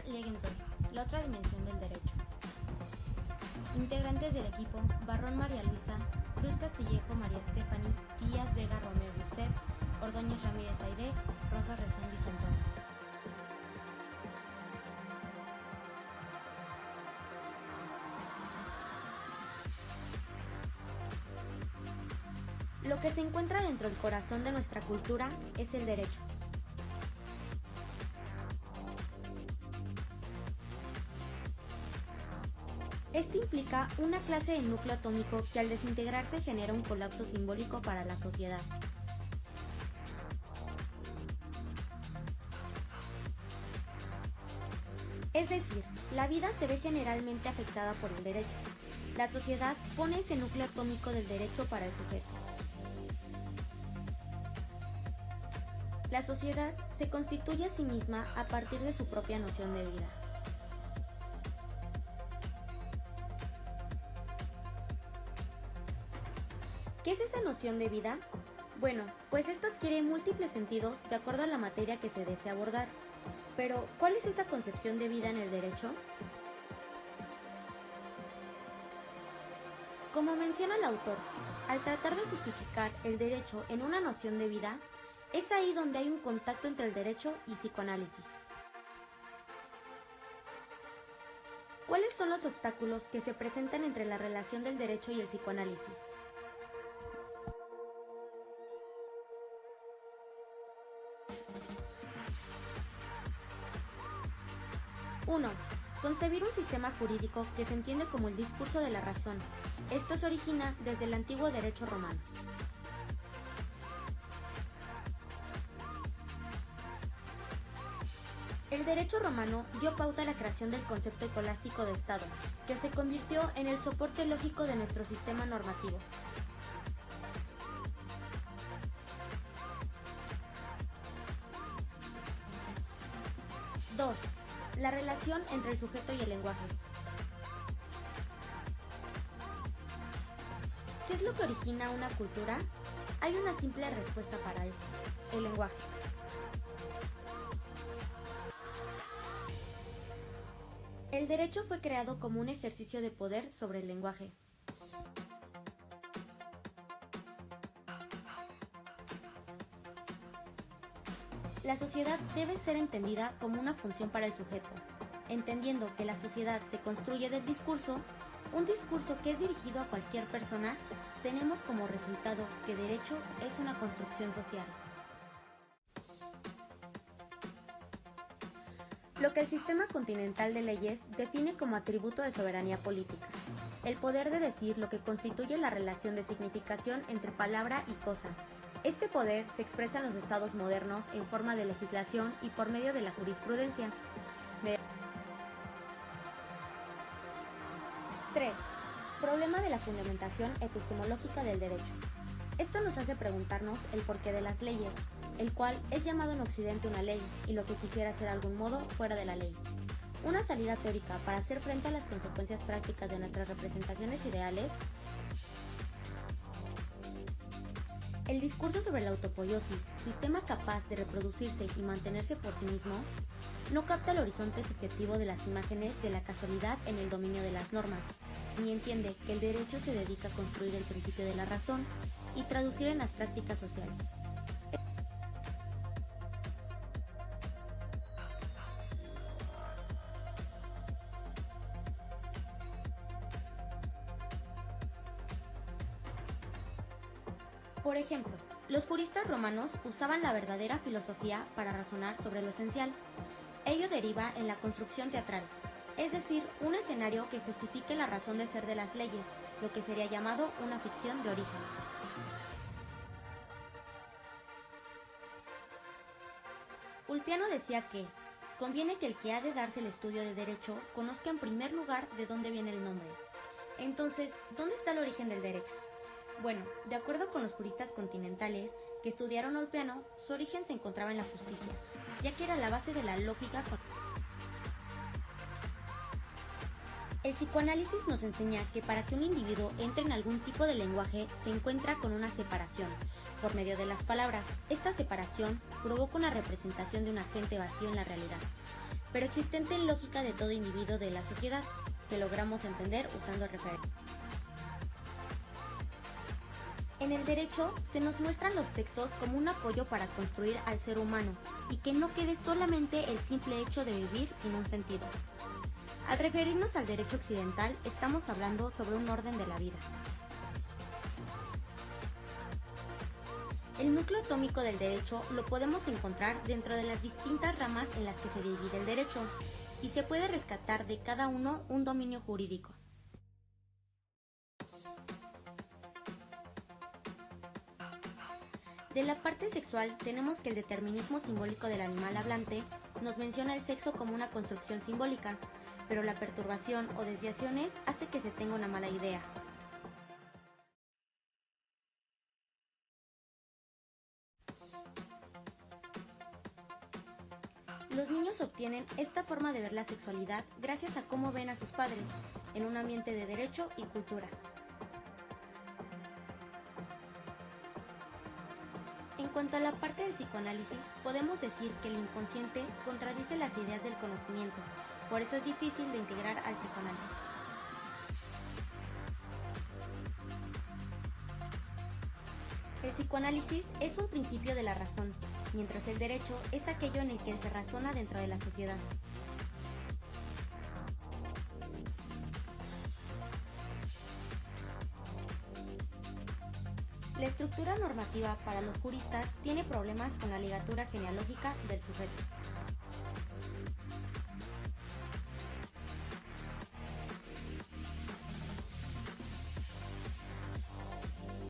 Legentor, la otra dimensión del derecho. Integrantes del equipo: Barrón María Luisa, Cruz Castillejo María Estefany, Díaz Vega Romeo Yusef, Ordóñez Ramírez Aide, Rosa Reséndiz Antonio. Lo que se encuentra dentro del corazón de nuestra cultura es el derecho. Este implica una clase de núcleo atómico que al desintegrarse genera un colapso simbólico para la sociedad. Es decir, la vida se ve generalmente afectada por el derecho. La sociedad pone ese núcleo atómico del derecho para el sujeto. La sociedad se constituye a sí misma a partir de su propia noción de vida. ¿Qué es esa noción de vida? Bueno, pues esto adquiere múltiples sentidos de acuerdo a la materia que se desea abordar. Pero, ¿cuál es esa concepción de vida en el derecho? Como menciona el autor, al tratar de justificar el derecho en una noción de vida, es ahí donde hay un contacto entre el derecho y psicoanálisis. ¿Cuáles son los obstáculos que se presentan entre la relación del derecho y el psicoanálisis? 1. Concebir un sistema jurídico que se entiende como el discurso de la razón. Esto se origina desde el antiguo derecho romano. El derecho romano dio pauta a la creación del concepto escolástico de Estado, que se convirtió en el soporte lógico de nuestro sistema normativo. Dos. La relación entre el sujeto y el lenguaje. ¿Qué es lo que origina una cultura? Hay una simple respuesta para esto: el lenguaje. El derecho fue creado como un ejercicio de poder sobre el lenguaje. La sociedad debe ser entendida como una función para el sujeto, entendiendo que la sociedad se construye del discurso, un discurso que es dirigido a cualquier persona. Tenemos como resultado que derecho es una construcción social. Lo que el sistema continental de leyes define como atributo de soberanía política, el poder de decir lo que constituye la relación de significación entre palabra y cosa. Este poder se expresa en los estados modernos en forma de legislación y por medio de la jurisprudencia. 3. Problema de la fundamentación epistemológica del derecho. Esto nos hace preguntarnos el porqué de las leyes, el cual es llamado en Occidente una ley, y lo que quisiera ser algún modo fuera de la ley. Una salida teórica para hacer frente a las consecuencias prácticas de nuestras representaciones ideales. El discurso sobre la autopoiesis, sistema capaz de reproducirse y mantenerse por sí mismo, no capta el horizonte subjetivo de las imágenes de la casualidad en el dominio de las normas, ni entiende que el derecho se dedica a construir el principio de la razón y traducir en las prácticas sociales. Por ejemplo, los juristas romanos usaban la verdadera filosofía para razonar sobre lo esencial. Ello deriva en la construcción teatral, es decir, un escenario que justifique la razón de ser de las leyes, lo que sería llamado una ficción de origen. Ulpiano decía que conviene que el que ha de darse el estudio de derecho conozca en primer lugar de dónde viene el nombre. Entonces, ¿dónde está el origen del derecho? Bueno, de acuerdo con los juristas continentales que estudiaron a Ulpiano, su origen se encontraba en la justicia, ya que era la base de la lógica. El psicoanálisis nos enseña que para que un individuo entre en algún tipo de lenguaje se encuentra con una separación, por medio de las palabras. Esta separación provoca una representación de un agente vacío en la realidad. pero existente en lógica de todo individuo de la sociedad, que logramos entender usando el referente. En el derecho se nos muestran los textos como un apoyo para construir al ser humano y que no quede solamente el simple hecho de vivir sin un sentido. Al referirnos al derecho occidental, estamos hablando sobre un orden de la vida. El núcleo atómico del derecho lo podemos encontrar dentro de las distintas ramas en las que se divide el derecho, y se puede rescatar de cada uno un dominio jurídico. De la parte sexual tenemos que el determinismo simbólico del animal hablante nos menciona el sexo como una construcción simbólica, pero la perturbación o desviaciones hace que se tenga una mala idea. Los niños obtienen esta forma de ver la sexualidad gracias a cómo ven a sus padres, en un ambiente de derecho y cultura. En cuanto a la parte del psicoanálisis, podemos decir que el inconsciente contradice las ideas del conocimiento, por eso es difícil de integrar al psicoanálisis. El psicoanálisis es un principio de la razón, mientras el derecho es aquello en el que se razona dentro de la sociedad. La estructura normativa para los juristas tiene problemas con la ligatura genealógica del sujeto.